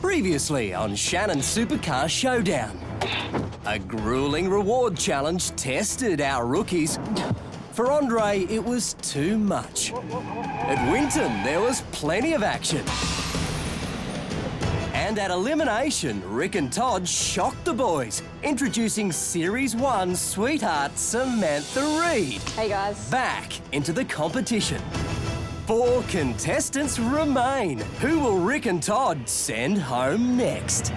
Previously on Shannon's Supercar Showdown. A grueling reward challenge tested our rookies. For Andre, it was too much. At Winton, there was plenty of action. And at Elimination, Rick and Todd shocked the boys, introducing Series 1 sweetheart Samantha Reid. Hey guys. Back into the competition. 4 contestants remain. Who will Rick and Todd send home next?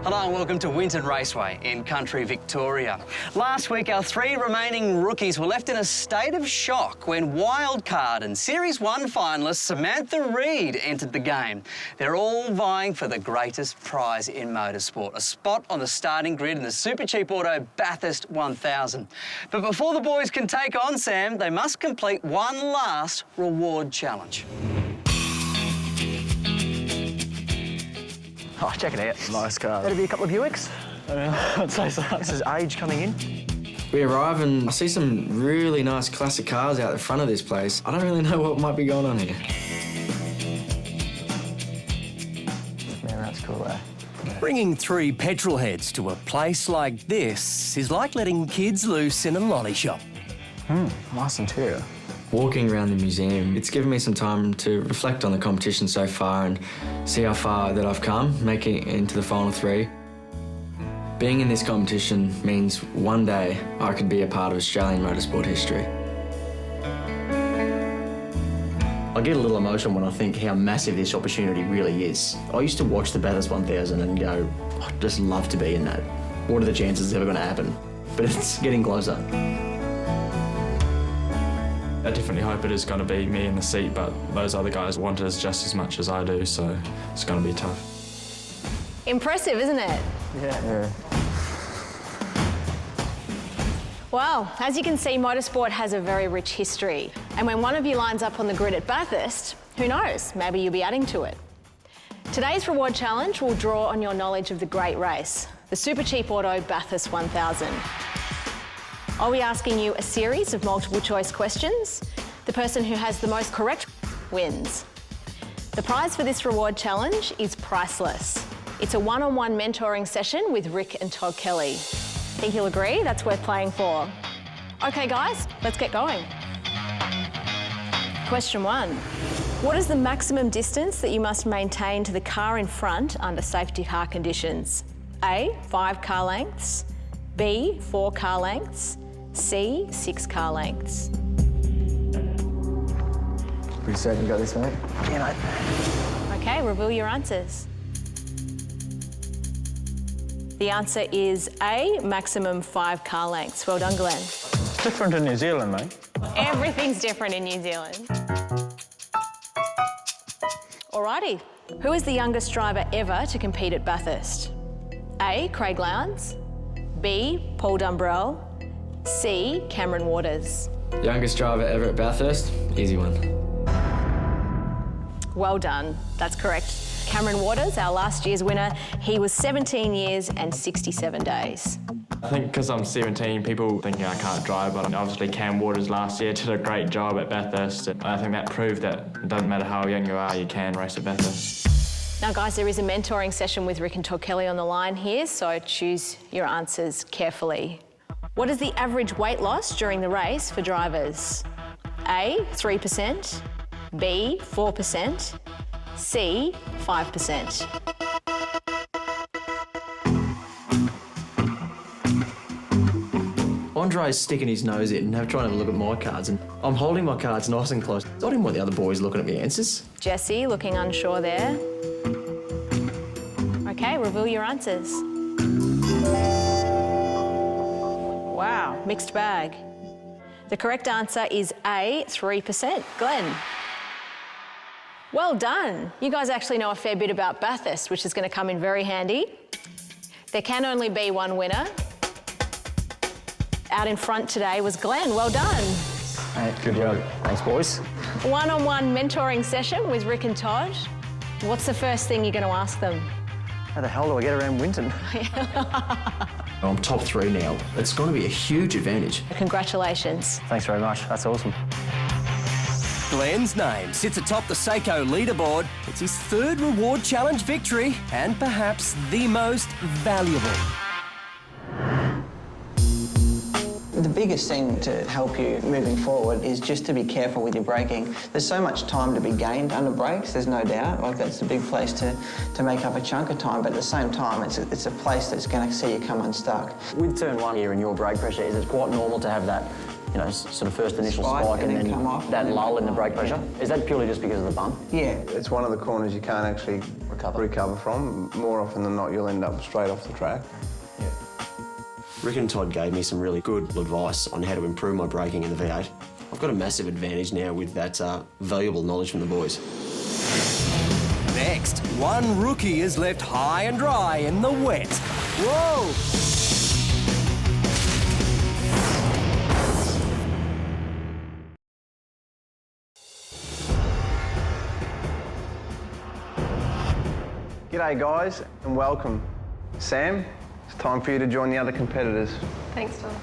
Hello and welcome to Winton Raceway in country Victoria. Last week, our 3 remaining rookies were left in a state of shock when wildcard and Series 1 finalist Samantha Reid entered the game. They're all vying for the greatest prize in motorsport, a spot on the starting grid in the Super Cheap Auto Bathurst 1000. But before the boys can take on Sam, they must complete one last reward challenge. Oh, check it out. Nice car. That'd be a couple of Buicks. I'd say so. This is age coming in. We arrive and I see some really nice classic cars out the front of this place. I don't really know what might be going on here. Man, that's cool, eh? Bringing 3 petrol heads to a place like this is like letting kids loose in a lolly shop. Nice interior. Walking around the museum, it's given me some time to reflect on the competition so far and see how far that I've come, making it into the final 3. Being in this competition means one day I could be a part of Australian motorsport history. I get a little emotion when I think how massive this opportunity really is. I used to watch the Bathurst 1000 and go, I'd just love to be in that. What are the chances it's ever going to happen? But it's getting closer. I definitely hope it is going to be me in the seat, but those other guys want it just as much as I do, so it's going to be tough. Impressive, isn't it? Yeah. Well, as you can see, motorsport has a very rich history. And when one of you lines up on the grid at Bathurst, who knows, maybe you'll be adding to it. Today's reward challenge will draw on your knowledge of the great race, the Super Cheap Auto Bathurst 1000. I'll be asking you a series of multiple choice questions. The person who has the most correct wins. The prize for this reward challenge is priceless. It's a one-on-one mentoring session with Rick and Todd Kelly. Think you'll agree? That's worth playing for. Okay guys, let's get going. Question 1. What is the maximum distance that you must maintain to the car in front under safety car conditions? A, 5 car lengths. B, 4 car lengths. C, 6 car lengths. Pretty certain you got this, mate? Yeah, mate. Okay, reveal your answers. The answer is A, maximum 5 car lengths. Well done, Glenn. Different in New Zealand, mate. Everything's different in New Zealand. Alrighty, who is the youngest driver ever to compete at Bathurst? A, Craig Lowndes. B, Paul Dumbrell. C, Cameron Waters. Youngest driver ever at Bathurst? Easy one. Well done, that's correct. Cameron Waters, our last year's winner, he was 17 years and 67 days. I think because I'm 17, people think I can't drive, but obviously Cam Waters last year did a great job at Bathurst. And I think that proved that it doesn't matter how young you are, you can race at Bathurst. Now guys, there is a mentoring session with Rick and Todd Kelly on the line here, so choose your answers carefully. What is the average weight loss during the race for drivers? A, 3%, B, 4%, C, 5%. Andre's sticking his nose in and trying to have a look at my cards, and I'm holding my cards nice and close. I didn't want the other boys looking at my answers. Jesse, looking unsure there. Okay, reveal your answers. Wow, mixed bag. The correct answer is A, 3%. Glenn. Well done. You guys actually know a fair bit about Bathurst, which is going to come in very handy. There can only be one winner. Out in front today was Glenn. Well done. Hey, good job. Thanks, boys. One-on-one mentoring session with Rick and Todd. What's the first thing you're going to ask them? How the hell do I get around Winton? I'm top 3 now. It's going to be a huge advantage. Congratulations. Thanks very much. That's awesome. Glenn's name sits atop the Seiko leaderboard. It's his 3rd reward challenge victory and perhaps the most valuable. The biggest thing to help you moving forward is just to be careful with your braking. There's so much time to be gained under brakes, there's no doubt. Like, that's a big place to make up a chunk of time, but at the same time, it's a place that's going to see you come unstuck. With turn 1 here and your brake pressure, is it quite normal to have that, you know, sort of first initial spike and then come off, that and then lull in the come brake off, pressure? Is that purely just because of the bump? Yeah. It's one of the corners you can't actually recover from. More often than not, you'll end up straight off the track. Rick and Todd gave me some really good advice on how to improve my braking in the V8. I've got a massive advantage now with that valuable knowledge from the boys. Next, one rookie is left high and dry in the wet. Whoa! G'day guys and welcome. Sam, it's time for you to join the other competitors. Thanks, Todd.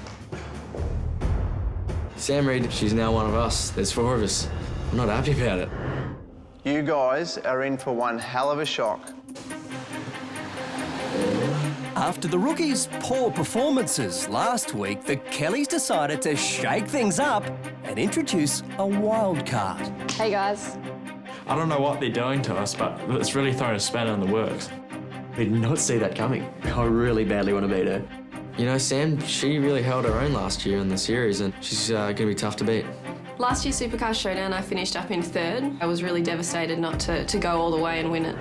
Sam Reed, she's now one of us. There's 4 of us. I'm not happy about it. You guys are in for one hell of a shock. After the rookies' poor performances last week, the Kellys decided to shake things up and introduce a wild card. Hey, guys. I don't know what they're doing to us, but it's really thrown a spanner in the works. I did not see that coming. I really badly want to beat her. You know, Sam, she really held her own last year in the series, and she's going to be tough to beat. Last year's Supercar Showdown, I finished up in 3rd. I was really devastated not to go all the way and win it.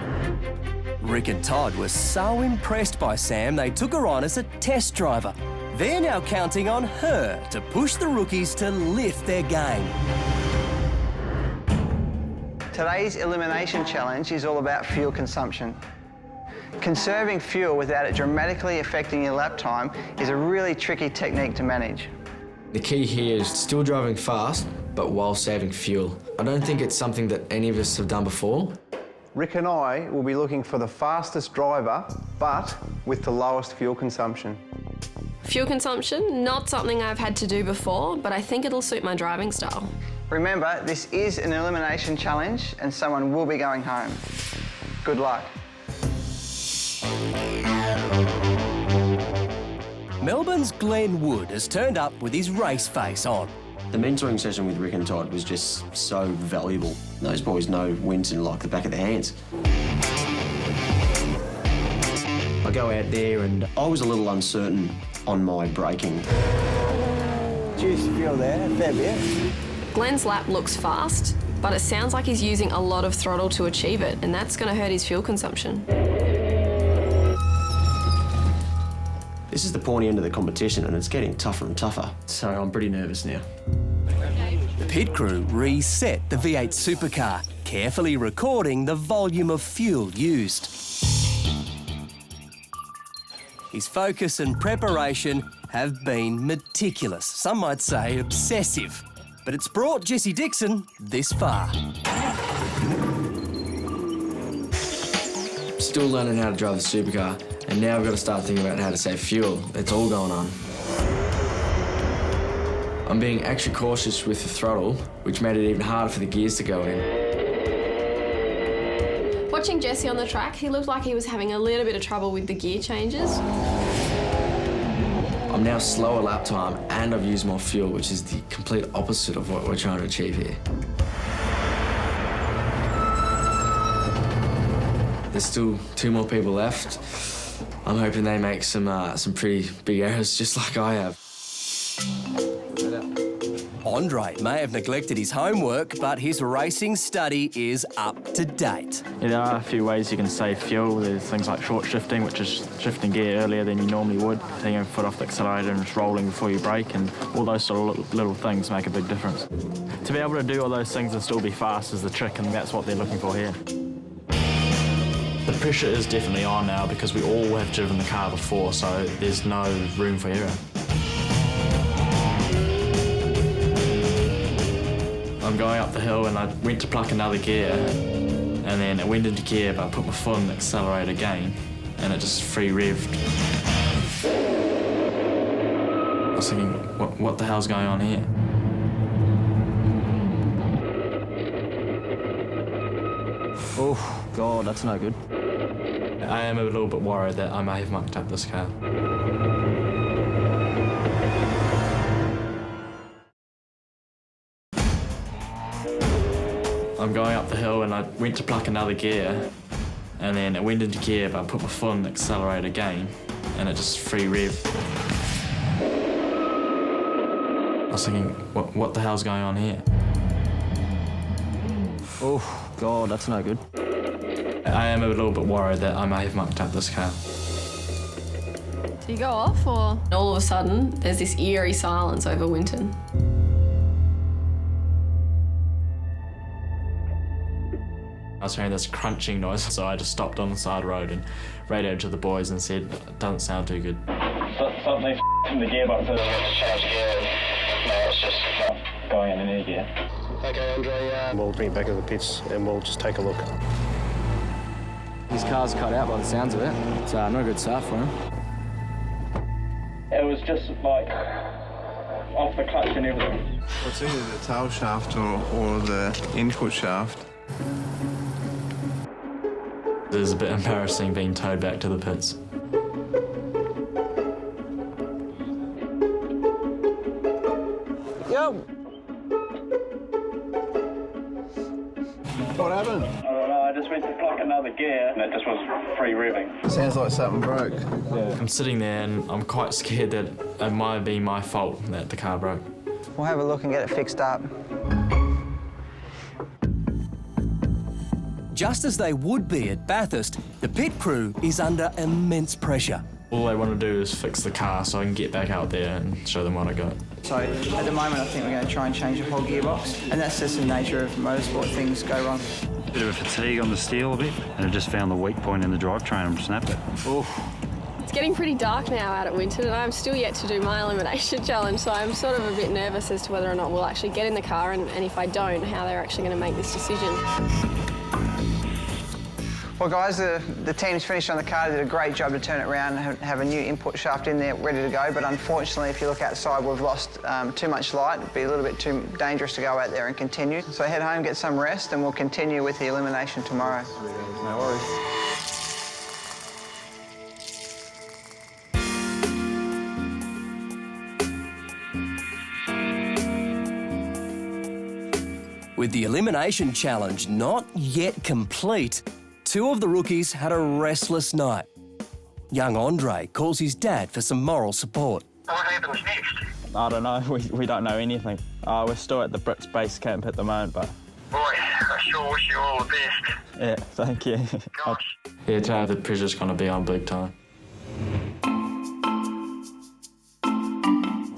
Rick and Todd were so impressed by Sam, they took her on as a test driver. They're now counting on her to push the rookies to lift their game. Today's elimination challenge is all about fuel consumption. Conserving fuel without it dramatically affecting your lap time is a really tricky technique to manage. The key here is still driving fast, but while saving fuel. I don't think it's something that any of us have done before. Rick and I will be looking for the fastest driver, but with the lowest fuel consumption. Fuel consumption, not something I've had to do before, but I think it'll suit my driving style. Remember, this is an elimination challenge and someone will be going home. Good luck. Melbourne's Glenn Wood has turned up with his race face on. The mentoring session with Rick and Todd was just so valuable. Those boys know Winton like the back of their hands. I go out there and I was a little uncertain on my braking. Juice fuel there, a fair bit. Glenn's lap looks fast, but it sounds like he's using a lot of throttle to achieve it, and that's going to hurt his fuel consumption. This is the pointy end of the competition and it's getting tougher and tougher. So I'm pretty nervous now. The pit crew reset the V8 supercar, carefully recording the volume of fuel used. His focus and preparation have been meticulous, some might say obsessive. But it's brought Jesse Dixon this far. Still learning how to drive the supercar, and now I've got to start thinking about how to save fuel. It's all going on. I'm being extra cautious with the throttle, which made it even harder for the gears to go in. Watching Jesse on the track, he looked like he was having a little bit of trouble with the gear changes. I'm now slower lap time and I've used more fuel, which is the complete opposite of what we're trying to achieve here. There's still 2 more people left. I'm hoping they make some pretty big errors, just like I have. Andre may have neglected his homework, but his racing study is up to date. Yeah, there are a few ways you can save fuel. There's things like short shifting, which is shifting gear earlier than you normally would, taking a foot off the accelerator and just rolling before you brake, and all those sort of little things make a big difference. To be able to do all those things and still be fast is the trick, and that's what they're looking for here. The pressure is definitely on now because we all have driven the car before, so there's no room for error. I'm going up the hill and I went to pluck another gear, and then it went into gear, but I put my foot on the accelerator again, and it just free revved. I was thinking, what the hell's going on here? Oh, God, that's no good. I am a little bit worried that I may have mucked up this car. I'm going up the hill and I went to pluck another gear, and then it went into gear, but I put my foot on the accelerator again, and it just free revved. I was thinking, what the hell's going on here? Oh, God, that's no good. I am a little bit worried that I may have mucked up this car. Do you go off, or all of a sudden there's this eerie silence over Winton? I was hearing this crunching noise, so I just stopped on the side of the road and radioed to the boys and said, it doesn't sound too good. Something's in the gearbox. So change gear. No, it's just not going in any gear. Okay, Andre, we'll bring it back to the pits and we'll just take a look. His car's cut out by the sounds of it. It's not a good start for him. It was just like off the clutch and everything. It's either the tail shaft or the input shaft. It was a bit embarrassing being towed back to the pits. Yo! What happened? I don't know, I just went to pluck another gear and it just was free revving. Sounds like something broke. Yeah. I'm sitting there and I'm quite scared that it might have been my fault that the car broke. We'll have a look and get it fixed up. Just as they would be at Bathurst, the pit crew is under immense pressure. All I want to do is fix the car so I can get back out there and show them what I got. So at the moment I think we're going to try and change the whole gearbox, and that's just the nature of motorsport, things go wrong. Bit of a fatigue on the steel a bit, and it just found the weak point in the drivetrain and snapped it. It's getting pretty dark now out at Winton, and I'm still yet to do my elimination challenge, so I'm sort of a bit nervous as to whether or not we'll actually get in the car, and if I don't, how they're actually going to make this decision. Well guys, the team's finished on the car, did a great job to turn it around and have a new input shaft in there ready to go, but unfortunately if you look outside we've lost too much light. It'd be a little bit too dangerous to go out there and continue. So head home, get some rest, and we'll continue with the elimination tomorrow. No worries. With the elimination challenge not yet complete, two of the rookies had a restless night. Young Andre calls his dad for some moral support. What happens next? I don't know, we don't know anything. We're still at the Brits base camp at the moment, but... Boy, I sure wish you all the best. Yeah, thank you. Gosh. Yeah, Dad, the pressure's going to be on big time.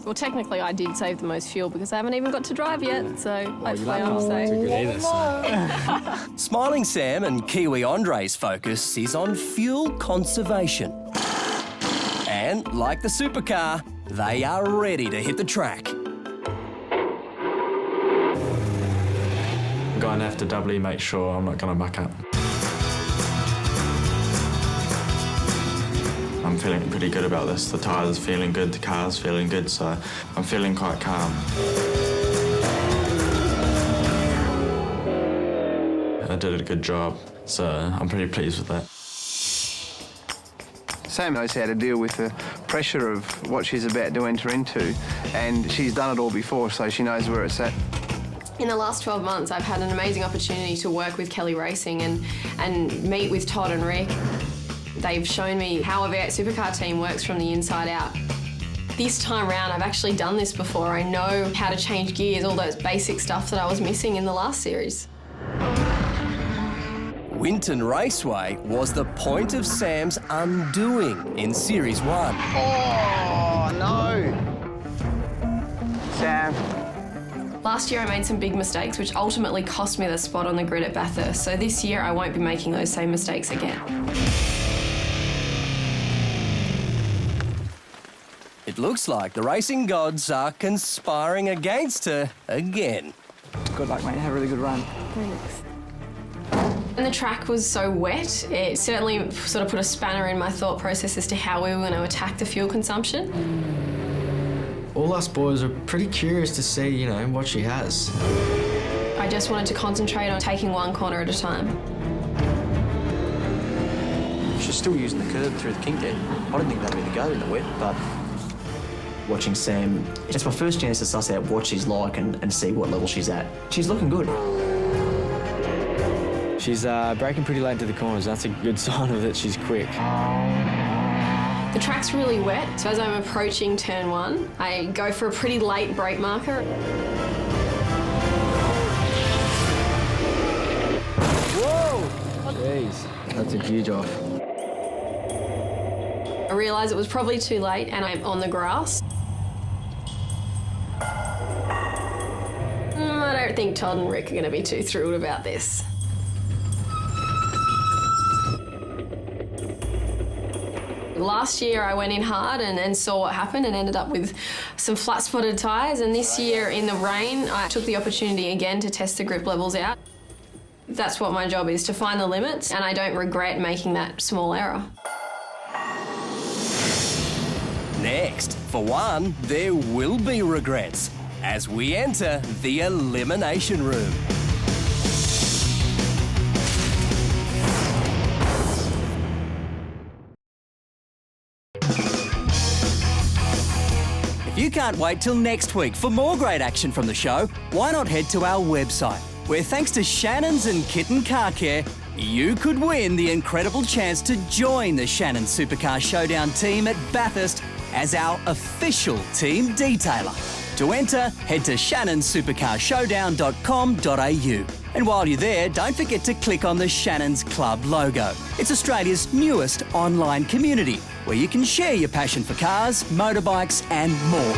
Well, technically I did save the most fuel because I haven't even got to drive yet, so hopefully I'm safe. Smiling Sam and Kiwi Andre's focus is on fuel conservation. And like the supercar, they are ready to hit the track. I'm going to have to doubly make sure I'm not going to muck up. I'm feeling pretty good about this. The tyres are feeling good, the car's feeling good, so I'm feeling quite calm. I did a good job, so I'm pretty pleased with that. Sam knows how to deal with the pressure of what she's about to enter into, and she's done it all before, so she knows where it's at. In the last 12 months, I've had an amazing opportunity to work with Kelly Racing and meet with Todd and Rick. They've shown me how a V8 supercar team works from the inside out. This time round, I've actually done this before. I know how to change gears, all those basic stuff that I was missing in the last series. Winton Raceway was the point of Sam's undoing in Series 1. Oh, no! Sam. Last year I made some big mistakes which ultimately cost me the spot on the grid at Bathurst, so this year I won't be making those same mistakes again. It looks like the racing gods are conspiring against her again. Good luck, mate. Have a really good run. Thanks. And the track was so wet, it certainly sort of put a spanner in my thought process as to how we were going to attack the fuel consumption. All us boys are pretty curious to see, you know, what she has. I just wanted to concentrate on taking one corner at a time. She's still using the curb through the kink there. I don't think that'll be the go in the wet, but watching Sam, it's my first chance to suss out what she's like and see what level she's at. She's looking good. She's braking pretty late into the corners. That's a good sign of that she's quick. The track's really wet, so as I'm approaching turn 1, I go for a pretty late brake marker. Whoa! Jeez, that's a huge off. I realised it was probably too late and I'm on the grass. I don't think Todd and Rick are going to be too thrilled about this. Last year I went in hard and saw what happened and ended up with some flat-spotted tyres, and this year in the rain I took the opportunity again to test the grip levels out. That's what my job is, to find the limits, and I don't regret making that small error. Next, for one, there will be regrets as we enter the elimination room. If you can't wait till next week for more great action from the show, why not head to our website, where thanks to Shannon's and Kitten Car Care, you could win the incredible chance to join the Shannon Supercar Showdown team at Bathurst as our official team detailer. To enter, head to shannonsupercarshowdown.com.au. And while you're there, don't forget to click on the Shannon's Club logo. It's Australia's newest online community, where you can share your passion for cars, motorbikes and more.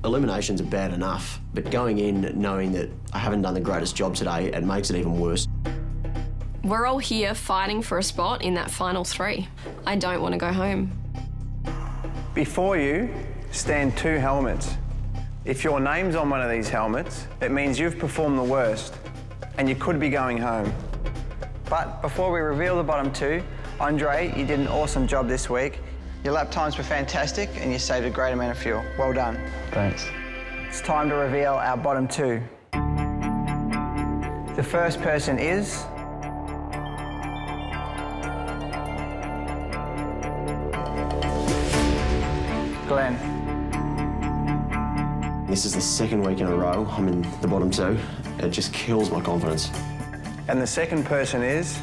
Eliminations are bad enough, but going in knowing that I haven't done the greatest job today, it makes it even worse. We're all here fighting for a spot in that final 3. I don't want to go home. Before you stand 2 helmets. If your name's on one of these helmets, it means you've performed the worst and you could be going home. But before we reveal the bottom 2, Andre, you did an awesome job this week. Your lap times were fantastic and you saved a great amount of fuel. Well done. Thanks. It's time to reveal our bottom 2. The first person is... Glenn. This is the second week in a row I'm in the bottom 2. It just kills my confidence. And the second person is...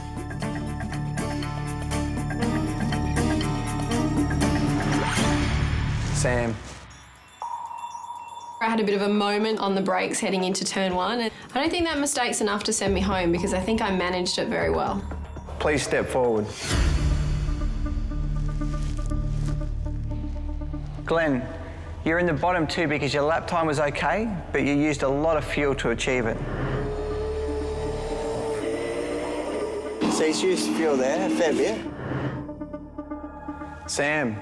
Sam. I had a bit of a moment on the brakes heading into turn 1, and I don't think that mistake's enough to send me home because I think I managed it very well. Please step forward. Glenn, you're in the bottom 2 because your lap time was okay, but you used a lot of fuel to achieve it. So you used fuel there, a fair bit. Sam,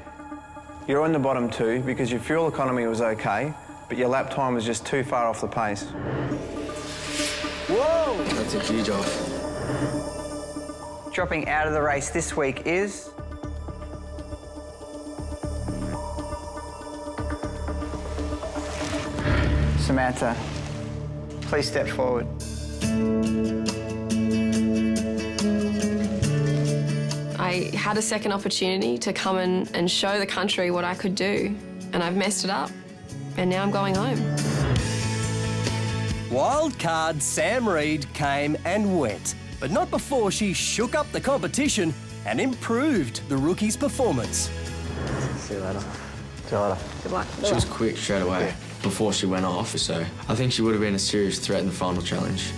you're in the bottom 2 because your fuel economy was okay, but your lap time was just too far off the pace. Whoa! That's a huge off. Dropping out of the race this week is... Samantha, please step forward. I had a second opportunity to come and show the country what I could do, and I've messed it up, and now I'm going home. Wildcard Sam Reid came and went, but not before she shook up the competition and improved the rookie's performance. See you later. See you later. Good luck. She was quick straight away before she went off, so I think she would have been a serious threat in the final challenge.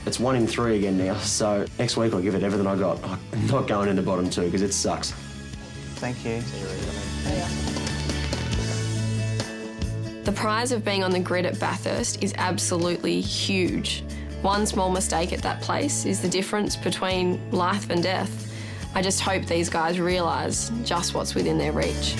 It's 1 in 3 again now, so next week I'll give it everything I got. I'm not going into bottom 2 because it sucks. Thank you. The prize of being on the grid at Bathurst is absolutely huge. One small mistake at that place is the difference between life and death. I just hope these guys realise just what's within their reach.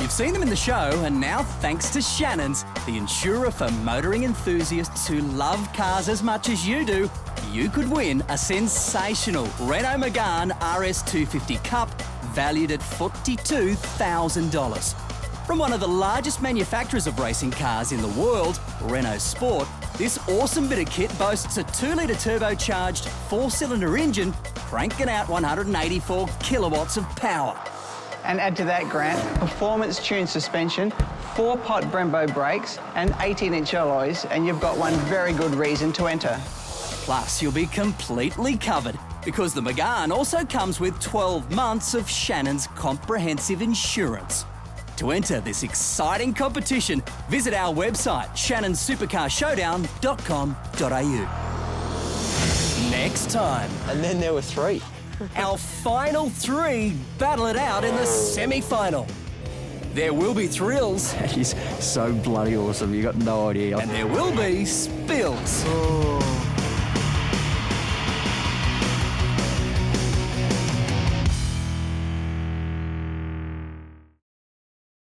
You've seen them in the show, and now thanks to Shannon's, the insurer for motoring enthusiasts who love cars as much as you do, you could win a sensational Renault Megane RS250 Cup valued at $42,000. From one of the largest manufacturers of racing cars in the world, Renault Sport, this awesome bit of kit boasts a 2-litre turbocharged 4-cylinder engine cranking out 184 kilowatts of power. And add to that, Grant, performance-tuned suspension, 4-pot Brembo brakes and 18-inch alloys, and you've got one very good reason to enter. Plus, you'll be completely covered because the Megane also comes with 12 months of Shannon's comprehensive insurance. To enter this exciting competition, visit our website, shannonsupercarshowdown.com.au. Next time. And then there were 3. Our final 3 battle it out in the semi-final. There will be thrills. That is so bloody awesome. You got no idea. And there will be spills.